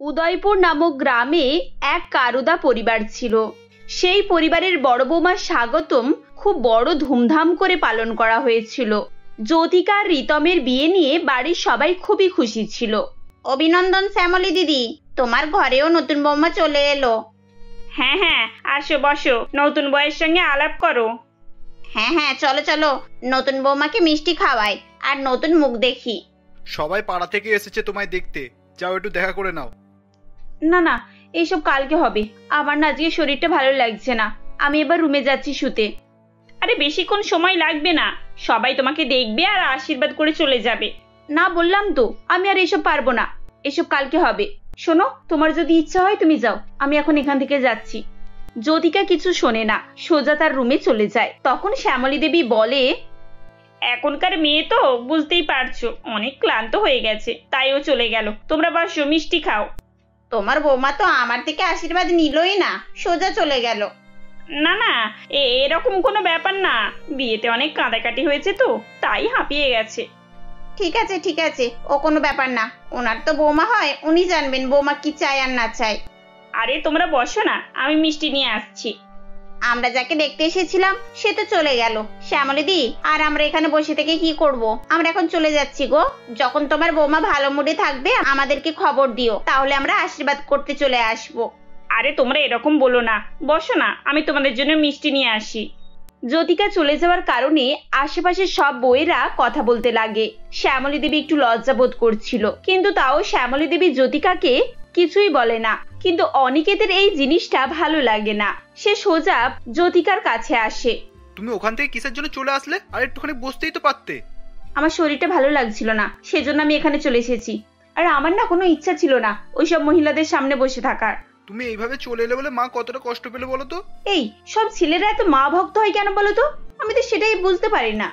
উদয়পুর নামক গ্রামে এক কারুদা পরিবার ছিল। সেই পরিবারের বড় বৌমার স্বাগতম খুব বড় ধুমধাম করে পালন করা হয়েছিল। জ্যোতিকা আর রিতমের বিয়ে নিয়ে বাড়ির সবাই খুবই খুশি ছিল। অভিনন্দন শ্যামলী দিদি, তোমার ঘরেও নতুন বৌমা চলে এলো। হ্যাঁ হ্যাঁ, আসো বসো, নতুন বউয়ের সঙ্গে আলাপ করো। হ্যাঁ হ্যাঁ, চলো চলো, নতুন বৌমাকে মিষ্টি খাওয়াই আর নতুন মুখ দেখি। সবাই পাড়া থেকে এসেছে তোমায় দেখতে, যাও একটু দেখা করে নাও। না না, এইসব কালকে হবে। আমার না আজকে শরীরটা ভালো লাগছে না, আমি এবার রুমে যাচ্ছি শুতে। আরে বেশিক্ষণ সময় লাগবে না, সবাই তোমাকে দেখবে আর আশীর্বাদ করে চলে যাবে। না বললাম তো, আমি আর এসব পারবো না, এসব কালকে হবে। শোনো, তোমার যদি ইচ্ছা হয় তুমি যাও, আমি এখন এখান থেকে যাচ্ছি। জ্যোতিকা কিছু শোনে না, সোজা তার রুমে চলে যায়। তখন শ্যামলী দেবী বলে, এখনকার মেয়ে তো বুঝতেই পারছো, অনেক ক্লান্ত হয়ে গেছে, তাই ও চলে গেল। তোমরা বসো, মিষ্টি খাও। তোমার বৌমা তো আমার থেকে আশীর্বাদ নিলই না, সোজা চলে গেল। না না, এরকম কোনো ব্যাপার না, বিয়েতে অনেক কাঁদাকাটি হয়েছে তো, তাই হাঁপিয়ে গেছে। ঠিক আছে ঠিক আছে, ও কোনো ব্যাপার না, ওনার তো বৌমা হয়, উনি জানবেন বৌমা কি চায় আর না চায়। আরে তোমরা বসো না, আমি মিষ্টি নিয়ে আসছি। আমরা যাকে দেখতে এসেছিলাম সে তো চলে গেল শ্যামলী দি, আর আমরা এখানে বসে থেকে কি করব? আমরা এখন চলে যাচ্ছি গো। যখন তোমার বৌমা ভালো মুডে থাকবে আমাদেরকে খবর দিও, তাহলে আমরা আশীর্বাদ করতে চলে আসবো। আরে তোমরা এরকম বলো না, বসো না, আমি তোমাদের জন্য মিষ্টি নিয়ে আসি। জ্যোতিকা চলে যাওয়ার কারণে আশেপাশের সব বউয়েরা কথা বলতে লাগে। শ্যামলী দেবী একটু লজ্জা বোধ করছিল, কিন্তু তাও শ্যামলী দেবী জ্যোতিকাকে কিছুই বলে না। কিন্তু অনিকেতের এই জিনিসটা ভালো লাগে না, সে সোজা জ্যোতিকার কাছে আসে। তুমি ওখান থেকে কিসের জন্য চলে আসলে? আর একটুখানি বসতেই তো পারতে। আমার শরীরটা ভালো লাগছিল না, সেজন্য আমি এখানে চলে এসেছি। আর আমার না কোনো ইচ্ছা ছিল না ওইসব মহিলাদের সামনে বসে থাকার। তুমি এইভাবে চলে এলে বলে মা কতটা কষ্ট পেলে বলো তো? এই সব ছেলেরা এত মা ভক্ত হয় কেন বলো তো? আমি তো সেটাই বুঝতে পারি না।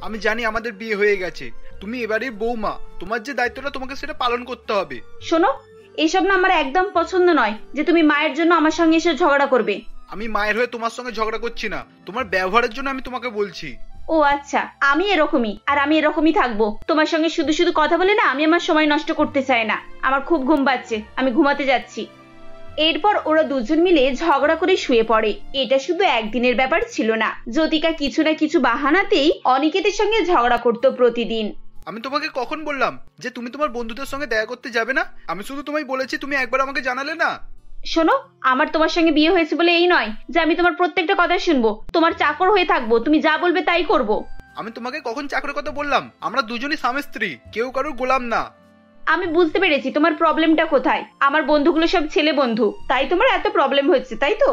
আমি জানি আমাদের বিয়ে হয়ে গেছে, তুমি এবারের বৌমা, তোমার যে দায়িত্বটা তোমাকে সেটা পালন করতে হবে। শোনো, এইসব না আমার একদম পছন্দ নয় যে তুমি মায়ের জন্য আমার সঙ্গে এসে ঝগড়া করবে। আমি মায়ের হয়ে তোমার সঙ্গে ঝগড়া করছি না, তোমার ব্যবহারের জন্য আমি তোমাকে বলছি। ও আচ্ছা, আমি এরকমই, আর আমি এরকমই থাকবো। তোমার সঙ্গে শুধু শুধু কথা বলে না আমি আমার সময় নষ্ট করতে চাই না। আমার খুব ঘুম পাচ্ছে, আমি ঘুমাতে যাচ্ছি। এরপর ওরা দুজন মিলে ঝগড়া করে শুয়ে পড়ে। এটা শুধু একদিনের ব্যাপার ছিল না, জ্যোতিকা কিছু না কিছু বাহানাতেই অনিকেতের সঙ্গে ঝগড়া করতো প্রতিদিন। আমি তোমাকে কখন বললাম যে তুমি তোমার বন্ধুদের সঙ্গে দেখা করতে যাবে না? আমি শুধু তোমায় বলেছি, তুমি একবার আমাকে জানালে না। শোনো, আমার তোমার সঙ্গে বিয়ে হয়েছে বলে এই নয় যে আমি তোমার প্রত্যেকটা কথা শুনবো, তোমার চাকর হয়ে থাকবো, তুমি যা বলবে তাই করব। আমি তোমাকে কখন চাকরের কথা বললাম? আমরা দুজনই স্বামী স্ত্রী, কেউ কারোর গোলাম না। আমি বুঝতে পেরেছি তোমার প্রবলেমটা কোথায়। আমার বন্ধুগুলো সব ছেলে বন্ধু, তাই তোমার এত প্রবলেম হচ্ছে, তাই তো?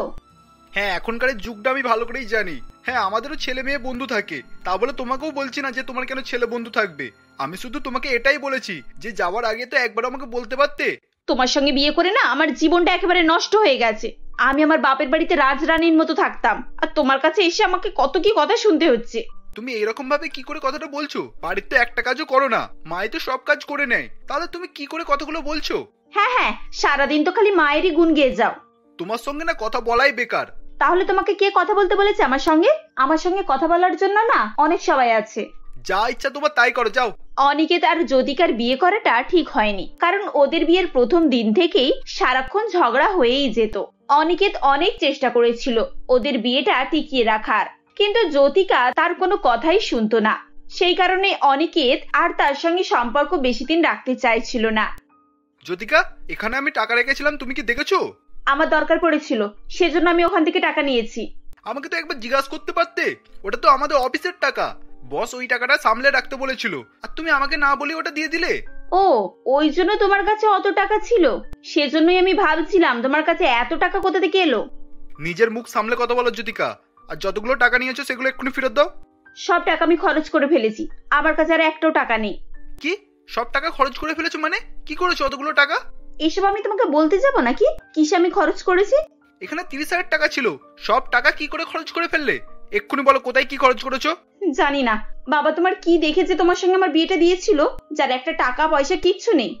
হ্যাঁ, এখনকার যুগটা আমি ভালো করেই জানি। হ্যাঁ, আমাদেরও ছেলে মেয়ে বন্ধু থাকে, তা বলে তোমাকেও বলছি না যে তোমার কেন ছেলে বন্ধু থাকবে। আমি শুধু তোমাকে এটাই বলেছি যে যাওয়ার আগে তো একবার আমাকে বলতে পারতে। তোমার সঙ্গে বিয়ে করে না আমার জীবনটা একেবারে নষ্ট হয়ে গেছে। আমি আমার বাপের বাড়িতে রাজরানীর মতো থাকতাম, আর তোমার কাছে এসে আমাকে কত কি কথা শুনতে হচ্ছে। তুমি এরকম ভাবে কি করে কথাটা বলছো? বাড়ির তো একটা কাজও করো না, মাই তো সব কাজ করে নেয়, তাহলে তুমি কি করে কথাগুলো বলছো? হ্যাঁ হ্যাঁ, সারাদিন তো খালি মায়েরই গুণ গেয়ে যাও। তোমার সঙ্গে না কথা বলাই বেকার। তাহলে তোমাকে কে কথা বলতে বলেছে আমার সঙ্গে? আমার সঙ্গে কথা বলার জন্য না অনেক সবাই আছে। যা ইচ্ছা তোমার তাই করো, যাও। অনিকেত আর জ্যোতিকার বিয়ে করাটা ঠিক হয়নি, কারণ ওদের বিয়ের প্রথম দিন থেকেই সারাক্ষণ ঝগড়া হয়েই যেত। অনিকেত অনেক চেষ্টা করেছিল ওদের বিয়েটা টিকিয়ে রাখার, কিন্তু জ্যোতিকা তার কোনো কথাই শুনতো না। সেই কারণে অনিকেত আর তার সঙ্গে সম্পর্ক বেশি দিন রাখতে চাইছিল না। জ্যোতিকা, এখানে আমি টাকা রেখেছিলাম, তুমি কি দেখেছো? আমার দরকার পড়েছিল, সেজন্য আমি ওখান থেকে টাকা নিয়েছি। আমাকে তো একবার জিজ্ঞাসা করতে পারতে, ওটা তো আমাদের অফিসের টাকা, বস ওই টাকাটা সামলে রাখতে বলেছিল, আর তুমি আমাকে না বলে ওটা দিয়ে দিলে। ও, ওই জন্য তোমার কাছে অত টাকা ছিল? সেজন্যই আমি ভাবছিলাম তোমার কাছে এত টাকা কোথা থেকে এলো। নিজের মুখ সামলে কথা বলো জ্যোতিকা, আর যতগুলো টাকা নিয়েছো সেগুলো এক্ষুনি ফেরত দাও। সব টাকা আমি খরচ করে ফেলেছি, আমার কাছে আর একটাও টাকা নেই। কি? সব টাকা খরচ করে ফেলেছো মানে? কি করেছো অতগুলো টাকা? এসব আমি তোমাকে বলতে যাবো নাকি কিসে আমি খরচ করেছি? এখানে 30,000 টাকা ছিল, সব টাকা কি করে খরচ করে ফেললে? এক্ষুনি বলো কোথায় কি খরচ করেছো। জানি না, বাবা তোমার কি দেখেছে তোমার সঙ্গে আমার বিয়েটা দিয়েছিল, যার একটা টাকা পয়সা কিচ্ছু নেই।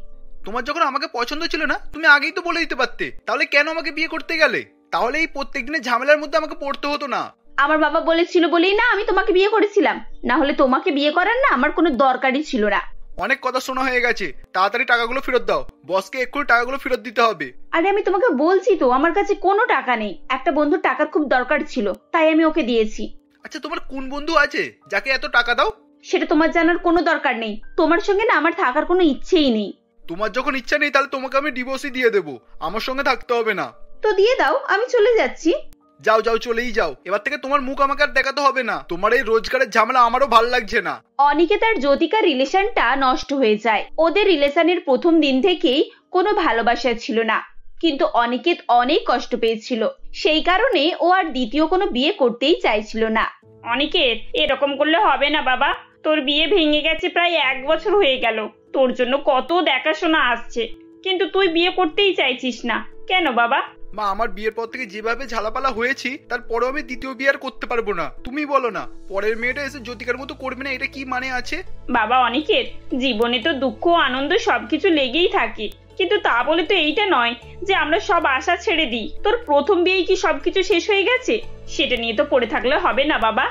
তোমার যখন আমাকে পছন্দ ছিল না, তুমি আগেই তো বলে দিতে পারতে, তাহলে কেন আমাকে বিয়ে করতে গেলে? তাহলে এই প্রত্যেক দিনের ঝামেলার মধ্যে আমাকে পড়তে হতো না। আমার বাবা বলেছিল বলেই না আমি তোমাকে বিয়ে করেছিলাম, না হলে তোমাকে বিয়ে করার না আমার কোনো দরকারই ছিল না। অনেক কথা শোনা হয়ে গেছে, তাড়াতাড়ি টাকাগুলো ফেরত দাও। বসকে এক্ষুনি টাকাগুলো ফেরত দিতে হবে। আরে আমি তোমাকে বলছি তো আমার কাছে কোনো টাকা নেই। একটা বন্ধুর টাকার খুব দরকার ছিল, তাই আমি ওকে দিয়েছি। আচ্ছা, তোমার কোন বন্ধু আছে যাকে এত টাকা দাও? সেটা তোমার জানার কোনো দরকার নেই। তোমার সঙ্গে না আমার থাকার কোনো ইচ্ছেই নেই। তোমার যখন ইচ্ছা নেই তাহলে তোমাকে আমি ডিভোর্সই দিয়ে দেবো, আমার সঙ্গে থাকতে হবে না। তো দিয়ে দাও, আমি চলে যাচ্ছি। যাও যাও, চলেই যাও। এবার থেকে তোমার মুখ আমাকে আর দেখাতে হবে না। তোমার এই রোজগারের ঝামেলা আমারও ভাল লাগছে না। অনিকেত আর জ্যোতিকার রিলেশনটা নষ্ট হয়ে যায়। ওদের রিলেশনের প্রথম দিন থেকেই কোনো ভালোবাসা ছিল না, কিন্তু অনিকেত অনেক কষ্ট পেয়েছিল। সেই কারণে ও আর দ্বিতীয় কোনো বিয়ে করতেই চাইছিল না। অনিকেত, এরকম করলে হবে না বাবা। তোর বিয়ে ভেঙে গেছে প্রায় 1 বছর হয়ে গেল। তোর জন্য কত দেখাশোনা আসছে, কিন্তু তুই বিয়ে করতেই চাইছিস না কেন বাবা? মা, আমার বিয়ের পর থেকে যেভাবে ঝালাপালা হয়েছি তারপরেও আমি দ্বিতীয় বিয়ে আর করতে পারবো না। তুমি বলো না, পরের মেয়েটা এসে জ্যোতিকার মতো করবে না, এটা কি মানে আছে? বাবা অনিকেত, জীবনে তো দুঃখ আনন্দ সবকিছু লেগেই থাকে, কিন্তু তা বলে তো এইটা নয় যে আমরা সব আশা ছেড়ে দিই। তোর প্রথম বিয়েই কি সবকিছু শেষ হয়ে গেছে? সেটা নিয়ে তো পড়ে থাকলে হবে না বাবা।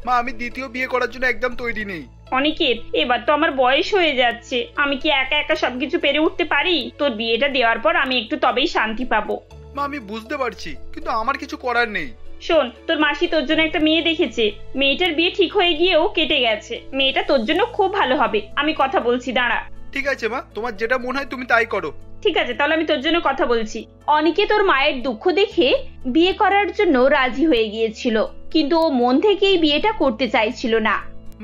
মা, আমি দ্বিতীয় বিয়ে করার জন্য একদম তৈরি নেই। অনিকেত, এবার তো আমার বয়স হয়ে যাচ্ছে। আমি কি একা একা সবকিছু পেরে উঠতে পারি? তোর বিয়েটা দেওয়ার পর আমি একটু তবেই শান্তি পাবো। মা, আমি বুঝতে পারছি, কিন্তু আমার কিছু করার নেই। শোন, তোর মাসি তোর জন্য একটা মেয়ে দেখেছে। মেয়েটার বিয়ে ঠিক হয়ে গিয়েও কেটে গেছে। মেয়েটা তোর জন্য খুব ভালো হবে। আমি কথা বলছি, দাঁড়া। ঠিক আছে মা, তোমার যেটা মনে হয় তুমি তাই করো। ঠিক আছে, তাহলে আমি তোর জন্য কথা বলছি। অনিকেত ওর মায়ের দুঃখ দেখে বিয়ে করার জন্য রাজি হয়ে গিয়েছিল, কিন্তু ও মন থেকেই বিয়েটা করতে চাইছিল না।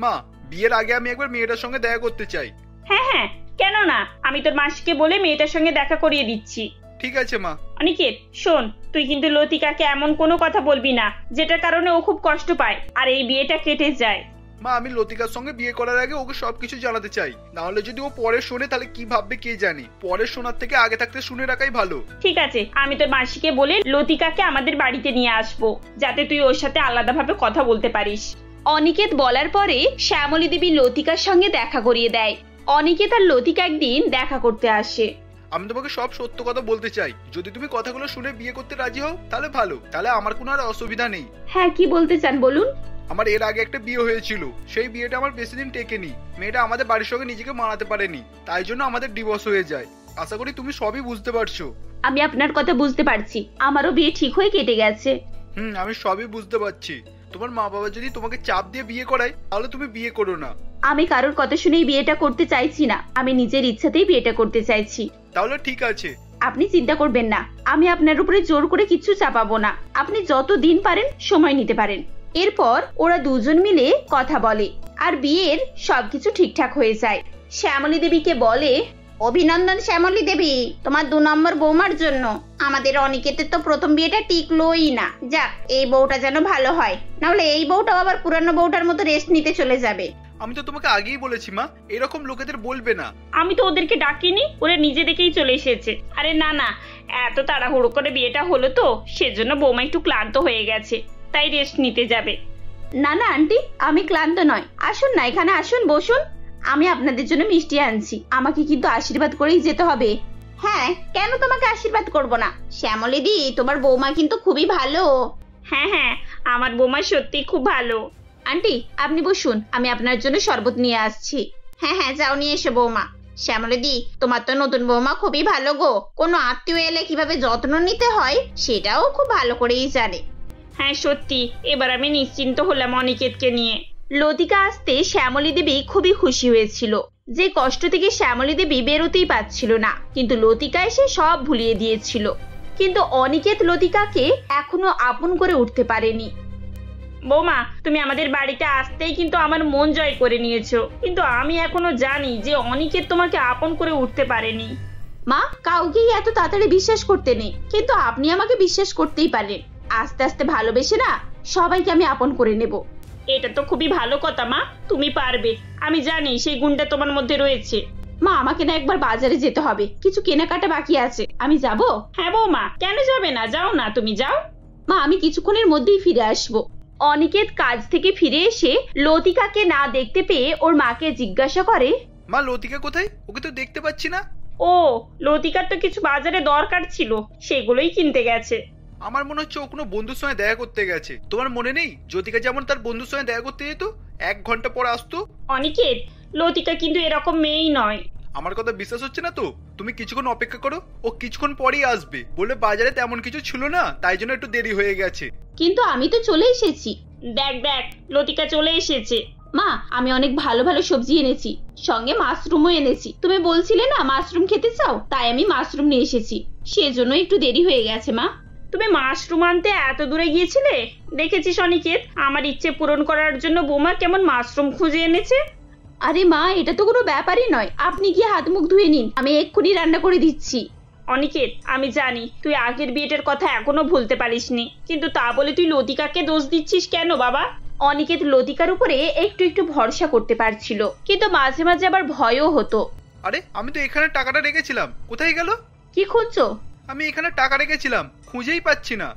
মা, বিয়ের আগে আমি একবার মেয়েটার সঙ্গে দেখা করতে চাই। হ্যাঁ হ্যাঁ, কেন না? আমি তোর মাসিকে বলে মেয়েটার সঙ্গে দেখা করিয়ে দিচ্ছি। ঠিক আছে মা। অনিকেত শোন, তুই কিন্তু লতিকাকে এমন কোনো কথা বলবি না যেটার কারণে ও খুব কষ্ট পায় আর এই বিয়েটা কেটে যায়। মা, আমি লতিকার সঙ্গে বিয়ে করার আগে ওকে সবকিছু জানাতে চাই, না হলে যদি ও পরে শোনে তাহলে কি ভাববে কে জানি। পরে শোনার থেকে আগে থাকতে শুনে রাখাই ভালো। ঠিক আছে, আমি তোর মাসিকে বলে লতিকাকে আমাদের বাড়িতে নিয়ে আসবো, যাতে তুই ওর সাথে আলাদাভাবে কথা বলতে পারিস। অনিকেত বলার পরে শ্যামলী দেবী লতিকার সঙ্গে দেখা করিয়ে দেয়। অনিকেত আর লতিকা একদিন দেখা করতে আসে। আমি তোমাকে সব সত্য কথা বলতে চাই, যদি তুমি কথাগুলো শুনে বিয়ে করতে রাজি হও তাহলে ভালো, তাহলে আমার কোনো আর অসুবিধা নেই। হ্যাঁ, কি বলতে চান বলুন। আমার এর আগে একটা বিয়ে হয়েছিল, সেই বিয়েটা আমার বেশি দিন টেকেনি। মেয়েটা আমাদের বাড়ির সঙ্গে নিজেকে মানাতে পারেনি, তাই জন্য আমাদের ডিভোর্স হয়ে যায়। আশা করি তুমি সবই বুঝতে পারছো। আমি আপনার কথা বুঝতে পারছি, আমারও বিয়ে ঠিক হয়ে কেটে গেছে। আমি সবই বুঝতে পারছি। তোমার মা বাবা যদি তোমাকে চাপ দিয়ে বিয়ে করায় তাহলে তুমি বিয়ে করো না। আমি কারোর কথা শুনেই বিয়েটা করতে চাইছি না, আমি নিজের ইচ্ছাতেই বিয়েটা করতে চাইছি। তাহলে ঠিক আছে। আপনি চিন্তা করবেন না, আমি আপনার উপরে জোর করে কিছু চাপাবো না। আপনি যত দিন পারেন সময় নিতে পারেন। এরপর ওরা দুজন মিলে কথা বলে আর বিয়ের সবকিছু ঠিকঠাক হয়ে যায়। শ্যামলী দেবীকে বলে, অভিনন্দন শ্যামলী দেবী, তোমার 2 নম্বর বৌমার জন্য। আমাদের অনিকেতের তো প্রথম বিয়েটা টিকলোই না। যাক, এই বউটা যেন ভালো হয়, নাহলে এই বউটাও আবার পুরানো বউটার মতো রেস্ট নিতে চলে যাবে। আমি তো তোমাকে আগেই বলেছি মা, এরকম লোকেদের বলবে না। আমি তো ওদেরকে ডাকিনি, ওরা নিজে দেখেই চলে এসেছে। আরে না না, এত তাড়াহুড়ো করে বিয়েটা হলো তো, সেজন্য বৌমা একটু ক্লান্ত হয়ে গেছে, তাই রেস্ট নিতে যাবে। না না আন্টি, আমি ক্লান্ত নয়। আসুন না, এখানে আসুন, বসুন। আমি আপনাদের জন্য মিষ্টি আনছি। আমাকে কিন্তু আশীর্বাদ করেই যেতে হবে। হ্যাঁ, কেন তোমাকে আশীর্বাদ করব না? শ্যামলী দি, তোমার বৌমা কিন্তু খুবই ভালো। হ্যাঁ হ্যাঁ, আমার বৌমা সত্যি খুব ভালো। আন্টি আপনি বসুন, আমি আপনার জন্য শরবত নিয়ে আসছি। হ্যাঁ হ্যাঁ, যাও নিয়ে এসো বৌমা। শ্যামলী দি, তোমার তো নতুন বৌমা খুবই ভালো গো। কোনো আত্মীয় এলে কিভাবে যত্ন নিতে হয় সেটাও খুব ভালো করেই জানে। হ্যাঁ সত্যি, এবার আমি নিশ্চিন্ত হলাম অনিকেতকে নিয়ে। লতিকা আসতে শ্যামলী দেবী খুবই খুশি হয়েছিল। যে কষ্ট থেকে শ্যামলী দেবী বেরোতেই পারছিল না, কিন্তু লতিকা এসে সব ভুলিয়ে দিয়েছিল। কিন্তু অনিকেত লতিকাকে এখনো আপন করে উঠতে পারেনি। বৌমা, তুমি আমাদের বাড়িতে আসতেই কিন্তু আমার মন জয় করে নিয়েছো, কিন্তু আমি এখনো জানি যে অনিকেত তোমাকে আপন করে উঠতে পারেনি। মা, কাউকেই এত তাড়াতাড়ি বিশ্বাস করতে নেই, কিন্তু আপনি আমাকে বিশ্বাস করতেই পারেন। আস্তে আস্তে ভালোবেসে না সবাইকে আমি আপন করে নেব। এটা তো খুবই ভালো কথা মা, তুমি পারবে। আমি জানি সেই গুণটা তোমার মধ্যে রয়েছে। মা, আমাকে না একবার বাজারে যেতে হবে, কিছু কেনাকাটা বাকি আছে, আমি যাব। হ্যাঁ বৌমা, কেন যাবে না? যাও না, তুমি যাও। মা, আমি কিছুক্ষণের মধ্যেই ফিরে আসবো। অনিকেত কাজ থেকে ফিরে এসে লতিকাকে না দেখতে পেয়ে ওর মাকে জিজ্ঞাসা করে, মা, লতিকা কোথায়? ওকে তো দেখতে পাচ্ছি না। ও, লতিকার তো কিছু বাজারে দরকার ছিল, সেগুলোই কিনতে গেছে। আমার মনে হচ্ছে ও কোনো বন্ধুর সঙ্গে দেখা করতে গেছে। তোমার মনে নেই জ্যোতিকা যেমন তার বন্ধুর সঙ্গে দেখা করতে যেত, 1 ঘন্টা পর আসতো? অনিকেত, লতিকা কিন্তু এরকম মেয়েই নয়। আমার কথা বিশ্বাস হচ্ছে না তো? তুমি কিছুক্ষণ অপেক্ষা করো, ও কিছুক্ষণ পরেই আসবে। বলে বাজারে তেমন কিছু ছিল না, তাই জন্য একটু দেরি হয়ে গেছে। কিন্তু আমি তো চলে এসেছি। দেখ দেখ, লতিকা চলে এসেছে। মা, আমি অনেক ভালো ভালো সবজি এনেছি, সঙ্গে মাশরুমও এনেছি। তুমি বলছিলে না মাশরুম খেতে চাও, তাই আমি মাশরুম নিয়ে এসেছি। সেজন্য একটু দেরি হয়ে গেছে মা। তুমি মাশরুম আনতে এত দূরে গিয়েছিলে? দেখেছিস অনিকেত, আমার ইচ্ছে পূরণ করার জন্য বৌমা কেমন মাশরুম খুঁজে এনেছে। আরে মা, এটা তো কোনো ব্যাপারই নয়। আপনি গিয়ে হাত মুখ ধুয়ে নিন, আমি এক্ষুনি রান্না করে দিচ্ছি। অনিকেত, আমি জানি তুই আগের বিয়েটার কথা এখনো ভুলতে পারিসনি, কিন্তু তা বলে তুই লতিকাকে দোষ দিচ্ছিস কেন বাবা? অনিকেত লতিকার উপরে একটু একটু ভরসা করতে পারছিল, কিন্তু মাঝে মাঝে আবার ভয়ও হতো। আরে, আমি তো এখানে টাকাটা রেখেছিলাম, কোথায় গেল? কি খুঁজছো? আমি এখানে টাকা রেখেছিলাম, খুঁজেই পাচ্ছি না।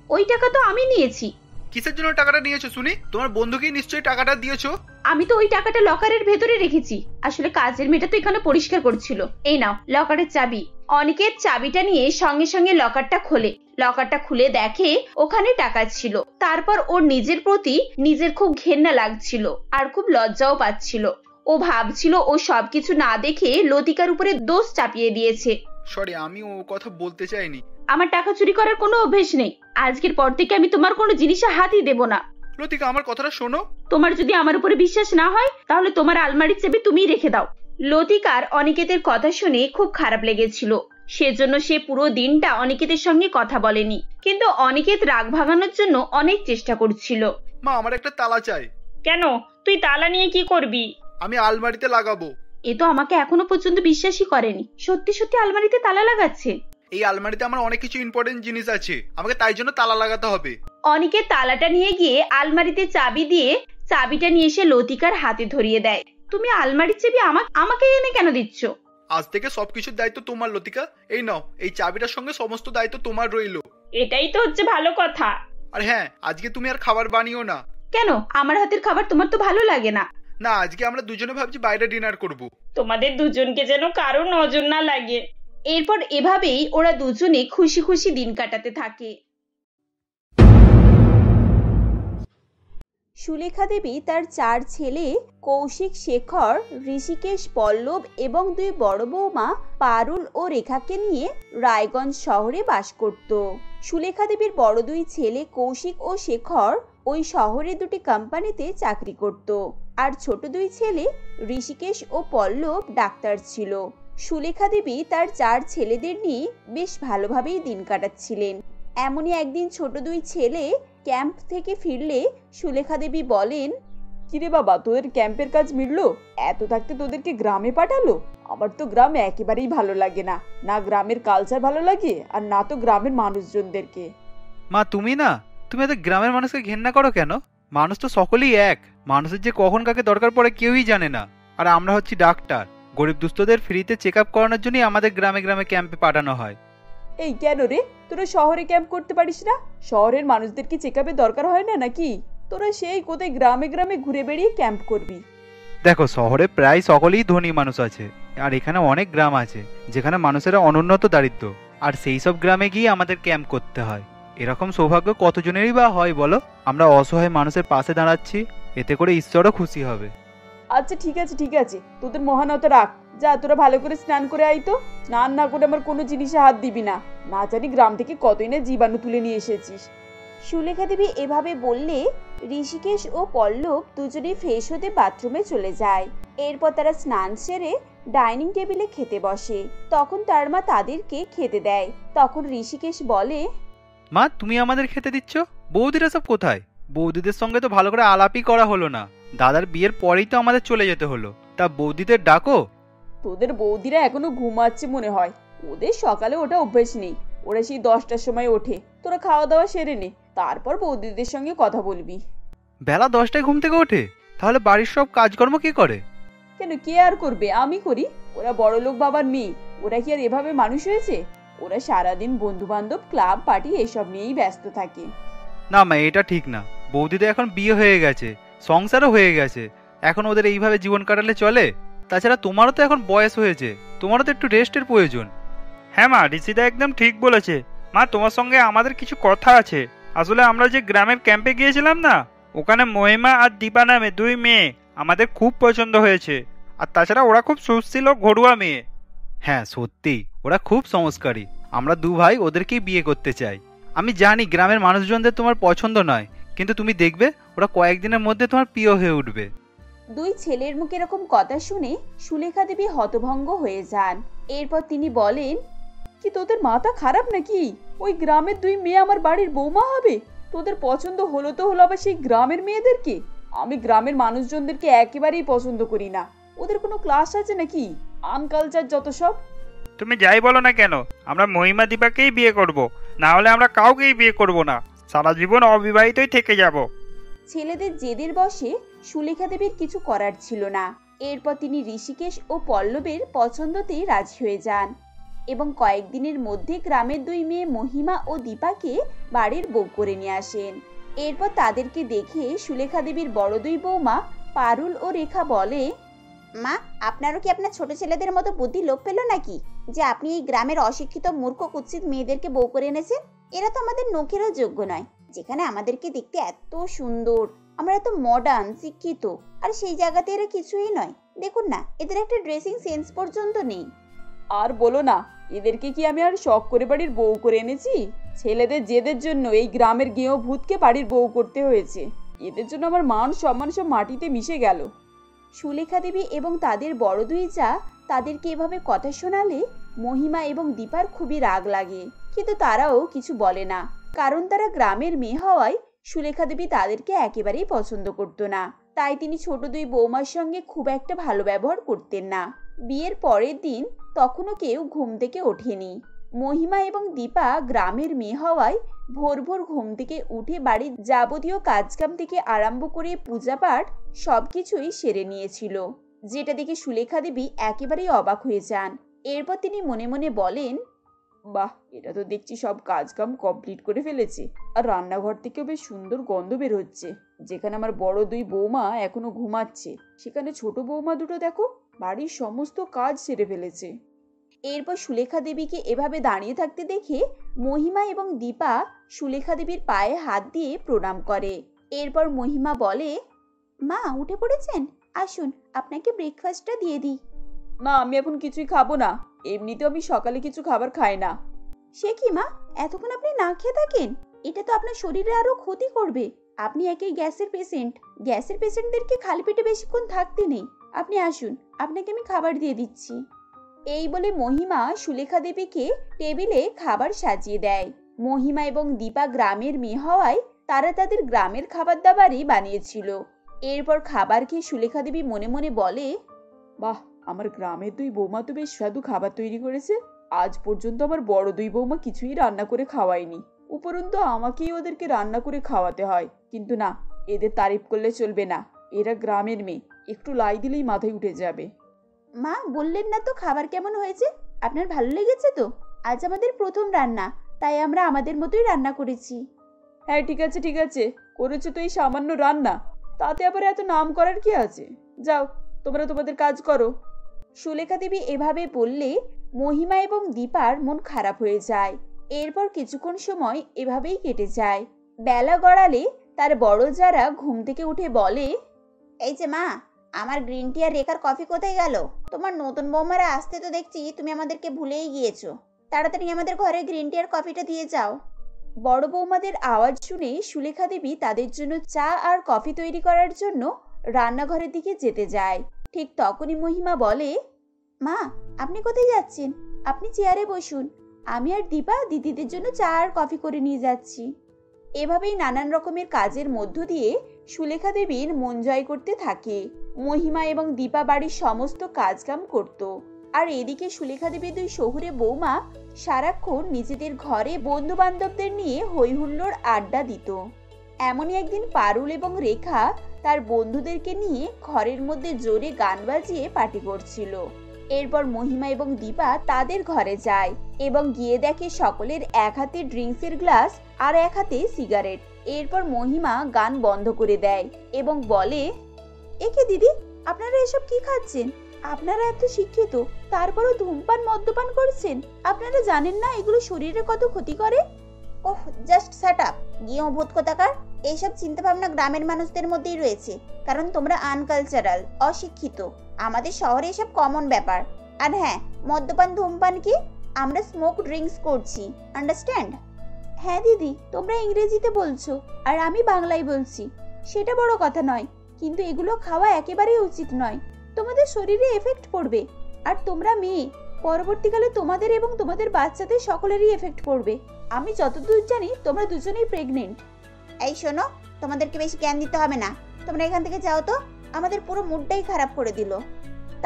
ওই টাকা তো আমি নিয়েছি। কিসের জন্য টাকাটা নিয়েছো শুনি? তোমার বন্ধুকেই নিশ্চয়ই টাকাটা দিয়েছো। আমি তো ওই টাকাটা লকারের ভেতরে রেখেছি। আসলে কাজের মেয়েটা তো এখানে পরিষ্কার করছিল। এই নাও লকারের চাবি। অনিকেত চাবিটা নিয়ে সঙ্গে সঙ্গে লকারটা খোলে। লকারটা খুলে দেখে ওখানে টাকা ছিল। তারপর ওর নিজের প্রতি নিজের খুব ঘেন্না লাগছিল আর খুব লজ্জাও পাচ্ছিল। ও ভাবছিল ও সবকিছু না দেখে লতিকার উপরে দোষ চাপিয়ে দিয়েছে। সরি, আমি ও কথা বলতে চাইনি। আমার টাকা চুরি করার কোনো অভ্যেস নেই। আজকের পর থেকে আমি তোমার কোনো জিনিসে হাতই দেব না। লতিকা, আমার কথাটা শোনো। তোমার যদি আমার উপরে বিশ্বাস না হয়, তাহলে তোমার আলমারির চাবি তুমিই রেখে দাও। লতিকার অনিকেতের কথা শুনে খুব খারাপ লেগেছিল। সেজন্য সে পুরো দিনটা অনিকেতের সঙ্গে কথা বলেনি। কিন্তু অনিকেত রাগ ভাঙানোর জন্য অনেক চেষ্টা করছিল। মা, আমার একটা তালা চাই। কেন? তুই তালা নিয়ে কি করবি? আমি আলমারিতে লাগাবো। এ তো আমাকে এখনো পর্যন্ত বিশ্বাসই করেনি। সত্যি সত্যি আলমারিতে তালা লাগাচ্ছে। এই আলমারিতে আমার অনেক কিছু ইম্পর্টেন্ট জিনিস আছে, আমাকে তাই জন্য তালা লাগাতে হবে। অনিকেত তালাটা নিয়ে গিয়ে আলমারিতে চাবি দিয়ে চাবিটা নিয়ে এসে লতিকার হাতে ধরিয়ে দেয়। তুমি আলমারির চাবি আমাকে এনে কেন দিচ্ছ? আজ থেকে সবকিছুর দায়িত্ব তোমার লতিকা। এই নাও, এই চাবিটার সঙ্গে সমস্ত দায়িত্ব তোমার রইলো। এটাই তো হচ্ছে ভালো কথা। আর হ্যাঁ, আজকে তুমি আর খাবার বানিও না। কেন? আমার হাতের খাবার তোমার তো ভালো লাগে না? না, আজকে আমরা দুজনে ভাবছি বাইরে ডিনার করব। তোমাদের দুজনকে যেন কারো নজর না লাগে। এরপর এভাবেই ওরা দুজনে খুশি খুশি দিন কাটাতে থাকে। সুলেখা দেবী তার 4 ছেলে কৌশিক, শেখর, ঋষিকেশ, পল্লব এবং 2 বড় বৌমা পারুল ও রেখাকে নিয়ে রায়গঞ্জ শহরে বাস করত। সুলেখা দেবীর বড় 2 ছেলে কৌশিক ও শেখর ওই শহরে 2টি কোম্পানিতে চাকরি করত, আর ছোট 2 ছেলে ঋষিকেশ ও পল্লব ডাক্তার ছিল। সুলেখা দেবী তার 4 ছেলেদের নিয়ে বেশ ভালোভাবেই দিন কাটাচ্ছিলেন। এমনই একদিন ছোট 2 ছেলে ক্যাম্প থেকে ফিরলে সুলেখা দেবী বলেন, কিরে বাবা, তোদের ক্যাম্পের কাজ মিটলো? এত থাকতে তোদেরকে গ্রামে পাঠালো? আমার তো গ্রাম একেবারেই ভালো লাগে না। না গ্রামের কালচার ভালো লাগে, আর না তো গ্রামের মানুষজনদেরকে। মা, তুমি এত গ্রামের মানুষকে ঘেন্না করো কেন? মানুষ তো সকলেই এক। মানুষের যে কখন কাকে দরকার পড়ে কেউই জানে না। আর আমরা হচ্ছি ডাক্তার। গরিব দুস্থদের ফ্রিতে চেক আপ করানোর জন্যই আমাদের গ্রামে গ্রামে ক্যাম্পে পাঠানো হয়। এই কেন রে, তোরা শহরে ক্যাম্প করতে পারিস না? শহরের মানুষদেরকে চেক আপের দরকার হয় না নাকি? তোরা সেই কোথায় গ্রামে গ্রামে ঘুরে বেড়িয়ে ক্যাম্প করবি? দেখো, শহরে প্রায় সকলেই ধনী মানুষ আছে, আর এখানে অনেক গ্রাম আছে যেখানে মানুষেরা অনুন্নত দারিদ্র, আর সেই সব গ্রামে গিয়ে আমাদের ক্যাম্প করতে হয়। এরকম সৌভাগ্য কতজনেরই বা হয় বলো? আমরা অসহায় মানুষের পাশে দাঁড়াচ্ছি, এতে করে ঈশ্বরও খুশি হবে। আচ্ছা ঠিক আছে, তোদের মহানতা রাখ। যা, তোরা ভালো করে স্নান করে আই তো। স্নান না করে আমার কোনো জিনিসে হাত দিবি না। না জানি গ্রাম থেকে কতই না জীবাণু তুলে নিয়ে এসেছিস। সুলেখা দেবী এভাবে বললে ঋষিকেশ ও পল্লব দুজনেই ফ্রেশ হতে বাথরুমে চলে যায়। এরপর তারা স্নান সেরে ডাইনিং টেবিলে খেতে বসে। তখন তার মা তাদেরকে খেতে দেয়। তখন ঋষিকেশ বলে, মা, তুমি আমাদের খেতে দিচ্ছ? বৌদিরা সব কোথায়? বৌদিদের সঙ্গে তো ভালো করে আলাপই করা হলো না। দাদার বিয়ের পরেই তো আমাদের চলে যেতে হলো। তা বৌদিদের ডাকো। তোদের বৌদিরা এখনো ঘুমাচ্ছে মনে হয়। ওদের সকালে ওঠা অভ্যেস নেই। ওরা সেই 10টার সময় ওঠে। তোরা খাওয়া দাওয়া সেরে নে, তারপর বৌদিদের সঙ্গে কথা বলবি। বেলা 10টায় ঘুম থেকে ওঠে? তাহলে বাড়ির সব কাজকর্ম কে করে? কেন, কে আর করবে? আমি করি। ওরা বড়লোক বাবার মেয়ে, ওরা কি আর এভাবে মানুষ হয়েছে? ওরা সারাদিন বন্ধু বান্ধব, ক্লাব, পার্টি এসব নিয়েই ব্যস্ত থাকে। না মা, এটা ঠিক না। বৌদিদের এখন বিয়ে হয়ে গেছে, সংসারও হয়ে গেছে। এখন ওদের এইভাবে জীবন কাটালে চলে? তাছাড়া তোমারও তো এখন বয়স হয়েছে, তোমারও তো একটু রেস্টের প্রয়োজন। হ্যাঁ মা, ঋষিদা একদম ঠিক বলেছে। মা, তোমার সঙ্গে আমাদের কিছু কথা আছে। আসলে আমরা যে গ্রামের ক্যাম্পে গিয়েছিলাম না, ওখানে মহিমা আর দীপা নামে 2 মেয়ে আমাদের খুব পছন্দ হয়েছে। আর তাছাড়া ওরা খুব সুশীল ও ঘরোয়া মেয়ে। হ্যাঁ সত্যি ওরা খুব সংস্কারী। আমরা দু ভাই ওদেরকেই বিয়ে করতে চাই। আমি জানি গ্রামের মানুষজনদের তোমার পছন্দ নয়, কিন্তু তুমি দেখবে ওরা কয়েকদিনের মধ্যে তোমার প্রিয় হয়ে উঠবে। দুই ছেলের মুখে এরকম কথা শুনে সুলেখা দেবী হতভঙ্গ হয়ে যান। এরপর তিনি বলেন, কি তোদের মাথা খারাপ নাকি? ওই গ্রামের দুই মেয়ে আমার বাড়ির বৌমা হবে? তোদের পছন্দ হলো তো হলো আবার সেই গ্রামের মেয়েদেরকে? আমি গ্রামের মানুষজনদেরকে একেবারেই পছন্দ করি না। ওদের কোনো ক্লাস আছে নাকি? আনকালচার যত সব। তুমি যাই বলো না কেন, আমরা মহিমা দীপাকেই বিয়ে করব, না হলে আমরা কাউকেই বিয়ে করব না। সারা জীবন অবিবাহিতই থেকে যাব। ছেলেদের জেদের বশে সুলেখা দেবীর কিছু করার ছিল না। এরপর তিনি ঋষিকেশ ও পল্লবের পছন্দতে রাজি হয়ে যান এবং কয়েকদিনের মধ্যে গ্রামের দুই মেয়ে মহিমা ও দীপাকে বাড়ির বউ করে নিয়ে আসেন। এরপর তাদেরকে দেখে সুলেখা দেবীর বড় দুই বৌমা পারুল ও রেখা বলে, মা, আপনারও কি আপনার ছোট ছেলেদের মতো বুদ্ধি লোপ পেল নাকি যে আপনি এই গ্রামের অশিক্ষিত মূর্খ কুৎসিত মেয়েদেরকে বউ করে এনেছেন? এরা তো আমাদের নখেরও যোগ্য নয়। যেখানে আমাদেরকে দেখতে এত সুন্দর, আমরা এত মডার্ন শিক্ষিত, আর সেই জায়গাতে এরা কিছুই নয়। দেখুন না, এদের একটা ড্রেসিং সেন্স পর্যন্ত নেই। আর বলো না, এদেরকে কি আমি আর শখ করে বাড়ির বউ করে এনেছি? ছেলেদের জেদের জন্য এই গ্রামের গেঁয়ো ভূতকে বাড়ির বউ করতে হয়েছে। এদের জন্য আমার মান সম্মান সব মাটিতে মিশে গেল। সুলেখা দেবী এবং তাদের বড় দুই যা তাদেরকে এভাবে কথা শোনালে মহিমা এবং দীপার খুবই রাগ লাগে, কিন্তু তারাও কিছু বলে না, কারণ তারা গ্রামের মেয়ে হওয়ায় সুলেখা দেবী তাদেরকে একেবারেই পছন্দ করতো না। তাই তিনি ছোট দুই বৌমার সঙ্গে খুব একটা ভালো ব্যবহার করতেন না। বিয়ের পরের দিন তখনও কেউ ঘুম থেকে ওঠেনি। মহিমা এবং দীপা গ্রামের মেয়ে হওয়ায় ভোর ভোর ঘুম থেকে উঠে বাড়ির যাবতীয় কাজকাম থেকে আরম্ভ করে পূজা পাঠ সবকিছুই সেরে নিয়েছিল, যেটা দেখে সুলেখা দেবী একেবারেই অবাক হয়ে যান। এরপর তিনি মনে মনে বলেন, বাহ, এটা তো দেখছি সব কাজকাম কমপ্লিট করে ফেলেছে। আর রান্নাঘর থেকেও বেশ সুন্দর গন্ধ বের হচ্ছে। যেখানে আমার বড় দুই বৌমা এখনো ঘুমাচ্ছে, সেখানে ছোট বৌমা দুটো দেখো বাড়ির সমস্ত কাজ সেরে ফেলেছে। এরপর সুলেখা দেবীকে এভাবে দাঁড়িয়ে থাকতে দেখে মহিমা এবং দীপা সুলেখা দেবীর পায়ে হাত দিয়ে প্রণাম করে। এরপর মহিমা বলে, মা, উঠে পড়েছেন? আসুন, আপনাকে ব্রেকফাস্টটা দিয়ে দিই। না, আমি এখন কিছুই খাবো না। এমনিতেও আমি সকালে কিছু খাবার খাই না। সে কি মা, এতক্ষণ আপনি না খেয়ে থাকেন? এটা তো আপনার শরীরে আরো ক্ষতি করবে। আপনি একই গ্যাসের পেশেন্ট। গ্যাসের পেশেন্টদেরকে খালি পেটে বেশিক্ষণ থাকতে নেই। আপনি আসুন, আপনাকে আমি খাবার দিয়ে দিচ্ছি। এই বলে মহিমা সুলেখা দেবীকে টেবিলে খাবার সাজিয়ে দেয়। মহিমা এবং দীপা গ্রামের মেয়ে হওয়ায় তারা তাদের গ্রামের খাবার দাবারই বানিয়েছিল। এরপর খাবার খেয়ে সুলেখা দেবী মনে মনে বলে, বাহ, আমার গ্রামের দুই বৌমা তো বেশ সুস্বাদু খাবার তৈরি করেছে। আজ পর্যন্ত আমার বড় দুই বৌমা কিছুই রান্না করে খাওয়ায়নি, উপরন্তু আমাকেই ওদেরকে রান্না করে খাওয়াতে হয়। কিন্তু না, এদের তারিফ করলে চলবে না। এরা গ্রামের মেয়ে, একটু লাই দিলেই মাথায় উঠে যাবে। মা, বললেন না তো খাবার কেমন হয়েছে? আপনার ভালো লেগেছে তো? আজ আমাদের প্রথম রান্না, তাই আমরা আমাদের মতোই রান্না করেছি। হ্যাঁ ঠিক আছে ঠিক আছে, করেছো তো এই সামান্য রান্না, তাতে আবার এত নাম করার কি আছে? যাও, তোমরা তোমাদের কাজ করো। সুলেখা দেবী এভাবে বললে মহিমা এবং দীপার মন খারাপ হয়ে যায়। এরপর কিছুক্ষণ সময় এভাবেই কেটে যায়। বেলা গড়ালে তার বড় যারা ঘুম থেকে উঠে বলে, এই যে মা, আমার গ্রিন টি আর রেখার কফি কোথায় গেল? তোমার নতুন বৌমারা আসতে তো দেখছি তুমি আমাদেরকে ভুলেই গিয়েছো। তাড়াতাড়ি আমাদের ঘরে গ্রিন টি আর কফিটা দিয়ে যাও। বড় বৌমাদের আওয়াজ শুনে সুলেখা দেবী তাদের জন্য চা আর কফি তৈরি করার জন্য রান্নাঘরের দিকে যেতে যায়। ঠিক তখনই মহিমা বলে, মা, আপনি কোথায় যাচ্ছেন? আপনি চেয়ারে বসুন, আমি আর দীপা দিদিদের জন্য চা আর কফি করে নিয়ে যাচ্ছি। এভাবেই নানান রকমের কাজের মধ্য দিয়ে সুলেখা দেবীর মন জয় করতে থাকে। মহিমা এবং দীপা বাড়ির সমস্ত কাজকাম করত, আর এদিকে সুলেখা দেবীর দুই শহুরে বৌমা সারাক্ষণ নিজেদের ঘরে বন্ধু বান্ধবদের নিয়ে হই হুল্লোড় আড্ডা দিত। এমনই একদিন পারুল এবং রেখা তার বন্ধুদেরকে নিয়ে ঘরের মধ্যে জোরে গান বাজিয়ে পার্টি করছিল। এরপর মহিমা এবং দীপা তাদের ঘরে যায় এবং গিয়ে দেখে সকলের এক হাতে ড্রিঙ্কসের গ্লাস আর এক হাতে সিগারেট। এরপর মহিমা গান বন্ধ করে দেয় এবং বলে, একে দিদি, আপনারা এসব কি খাচ্ছেন? আপনারা এত শিক্ষিত, তারপরও ধূমপান মদ্যপান করছেন। আপনারা জানেন না এগুলো শরীরে কত ক্ষতি করে? ওহ, জাস্ট শাট আপ, গিয়ে ভূত কোথাকার। এইসব চিন্তাভাবনা গ্রামের মানুষদের মধ্যেই রয়েছে, কারণ তোমরা আনকালচারাল, অশিক্ষিত। আমাদের শহরে এসব কমন ব্যাপার। আর হ্যাঁ, মদ্যপান ধূমপান কি? আমরা স্মোক ড্রিঙ্কস করছি, আন্ডারস্ট্যান্ড? হ্যাঁ দিদি, তোমরা ইংরেজিতে বলছো আর আমি বাংলায় বলছি, সেটা বড় কথা নয়, কিন্তু এগুলো খাওয়া একেবারেই উচিত নয়। তোমাদের শরীরে এফেক্ট পড়বে। আর তোমরা মেয়ে, পরবর্তীকালে তোমাদের এবং তোমাদের বাচ্চাদের সকলেরই এফেক্ট পড়বে। আমি যতদূর জানি তোমরা দুজনেই প্রেগনেন্ট। এই শোনো, তোমাদেরকে বেশি জ্ঞান দিতে হবে না। তোমরা এখান থেকে যাও তো, আমাদের পুরো মুডটাই খারাপ করে দিল।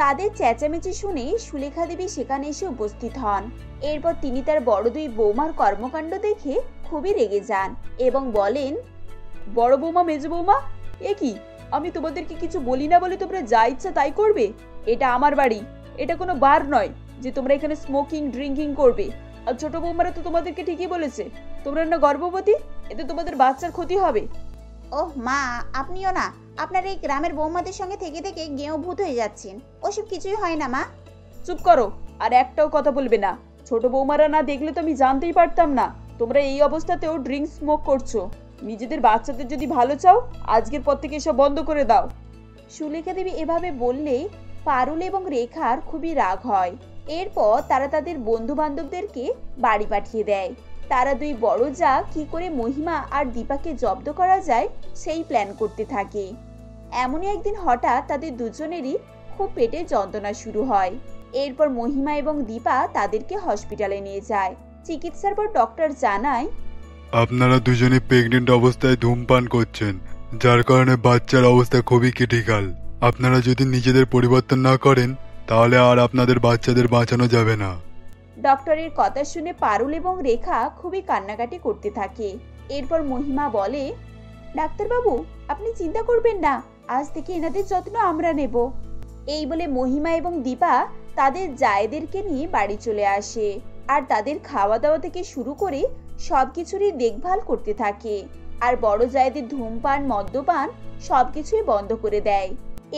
তাদের চেঁচামেচি শুনে সুলেখা দেবী সেখানে এসে উপস্থিত হন। এরপর তিনি তার বড় দুই বৌমার কর্মকাণ্ড দেখে খুবই রেগে যান এবং বলেন, বড় বৌমা, মেজ বৌমা, এ কি? আমি তোমাদেরকে কিছু বলি না বলে তোমরা যা ইচ্ছা তাই করবে? এটা আমার বাড়ি, এটা কোনো বার নয় যে তোমরা এখানে স্মোকিং ড্রিঙ্কিং করবে। আর ছোট বৌমারা তো তোমাদেরকে ঠিকই বলেছে, তোমরা না গর্ভবতী, এতে তোমাদের বাচ্চার ক্ষতি হবে। ওহ মা, আপনিও না, আপনার এই গ্রামের বৌমাদের সঙ্গে থেকে থেকে গেঁয়ো ভূত হয়ে যাচ্ছেন। ওসব কিছুই হয় না মা। চুপ করো, আর একটাও কথা বলবে না। ছোট বৌমারা না দেখলে তো আমি জানতেই পারতাম না তোমরা এই অবস্থাতেও ড্রিঙ্ক স্মোক করছো। নিজেদের বাচ্চাদের যদি ভালো চাও, আজকের পর থেকে এসব বন্ধ করে দাও। সুলেখা দেবী এভাবে বললে পারুল এবং রেখার খুবই রাগ হয়। এরপর তারা তাদের বন্ধু বান্ধবদেরকে বাড়ি পাঠিয়ে দেয়। তারা দুই বড় যা কি করে মহিমা আর দীপাকে জব্দ করা যায় সেই প্ল্যান করতে থাকে। এমনই একদিন হঠাৎ তাদের দুজনেরই খুব পেটে যন্ত্রণা শুরু হয়। এরপর মহিমা এবং দীপা তাদেরকে হসপিটালে নিয়ে যায়। চিকিৎসার পর ডক্টর জানায়, আপনারা দুজনে প্রেগনেন্ট অবস্থায় ধূমপান করছেন, যার কারণে বাচ্চার অবস্থা খুবই ক্রিটিক্যাল। আপনারা যদি নিজেদের পরিবর্তন না করেন, তাহলে আর আপনাদের বাচ্চাদের বাঁচানো যাবে না। ডক্টরের কথা শুনে পারুল এবং রেখা খুবই কান্নাকাটি করতে থাকে। এরপর মহিমা বলে, ডাক্তারবাবু, আপনি চিন্তা করবেন না, আজ থেকে এনাদের যত্ন আমরা নেব। এই বলে মহিমা এবং দীপা তাদের জায়েদেরকে নিয়ে বাড়ি চলে আসে আর তাদের খাওয়া দাওয়া থেকে শুরু করে সবকিছুরই দেখভাল করতে থাকে। আর বড় জায়েদের ধূমপান, মদ্যপান সবকিছুই বন্ধ করে দেয়।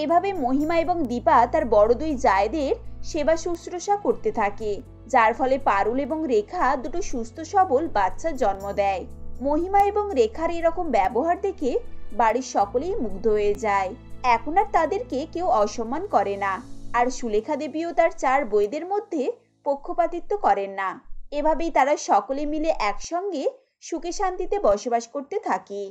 এভাবে মহিমা এবং দীপা তার বড় দুই জায়েদের সেবা শুশ্রূষা করতে থাকে, যার ফলে পারুল এবং রেখা দুটো সুস্থ সবল বাচ্চার জন্ম দেয়। মহিমা এবং রেখার এরকম ব্যবহার দেখে বাড়ির সকলেই মুগ্ধ হয়ে যায়। এখন আর তাদেরকে কেউ অসম্মান করে না। আর সুলেখা দেবীও তার 4 বইদের মধ্যে পক্ষপাতিত্ব করেন না। এভাবেই তারা সকলে মিলে একসঙ্গে সুখে শান্তিতে বসবাস করতে থাকে।